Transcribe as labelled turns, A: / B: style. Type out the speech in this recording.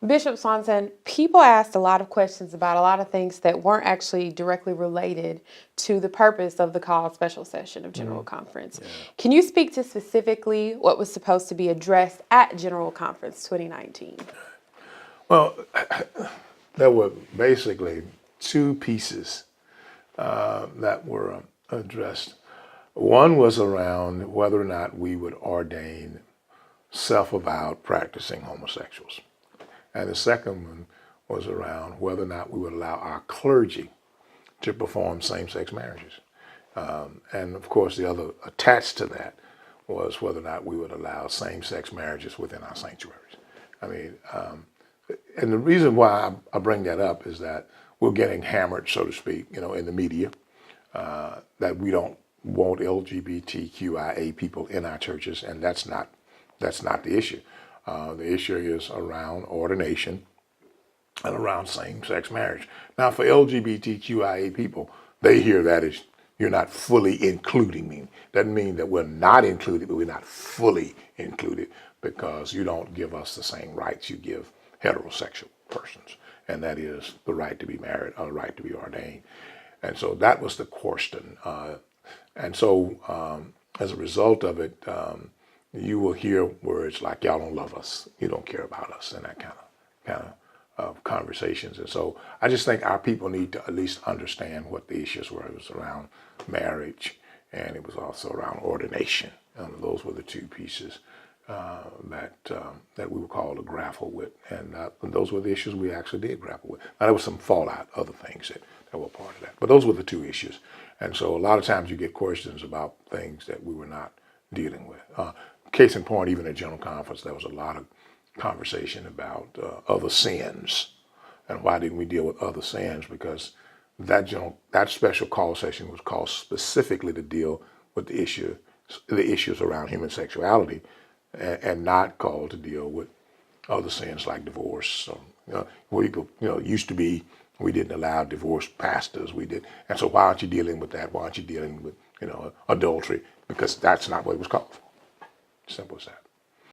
A: Bishop Swanson, people asked a lot of questions about a lot of things that weren't actually directly related to the purpose of the called special session of General Conference. Yeah. Can you speak to specifically what was supposed to be addressed at General Conference 2019?
B: Well, there were basically two pieces that were addressed. One was around whether or not we would ordain self-avowed practicing homosexuals. And the second one was around whether or not we would allow our clergy to perform same-sex marriages. And of course, the other attached to that was whether or not we would allow same-sex marriages within our sanctuaries. I mean, and the reason why I bring that up is that we're getting hammered, so to speak, in the media, that we don't want LGBTQIA people in our churches, and that's not the issue. The issue is around ordination and around same-sex marriage. Now, for LGBTQIA people, they hear that as you're not fully including me. Doesn't mean that we're not included, but we're not fully included because you don't give us the same rights you give heterosexual persons, and that is the right to be married or the right to be ordained. And so that was the question. And so as a result of it, you will hear words like "y'all don't love us," "you don't care about us," and that kind of conversations. And so I just think our people need to at least understand what the issues were. It was around marriage, and it was also around ordination. And those were the two pieces that we were called to grapple with, and those were the issues we actually did grapple with. Now there was some fallout, other things that were part of that, but those were the two issues. And so a lot of times you get questions about things that we were not dealing with. Case in point, even at General Conference, there was a lot of conversation about other sins, and why didn't we deal with other sins? Because that special call session was called specifically to deal with the issues around human sexuality, and not called to deal with other sins like divorce. Used to be we didn't allow divorced pastors. We did, and so why aren't you dealing with that? Why aren't you dealing with adultery? Because that's not what it was called. Simple as that.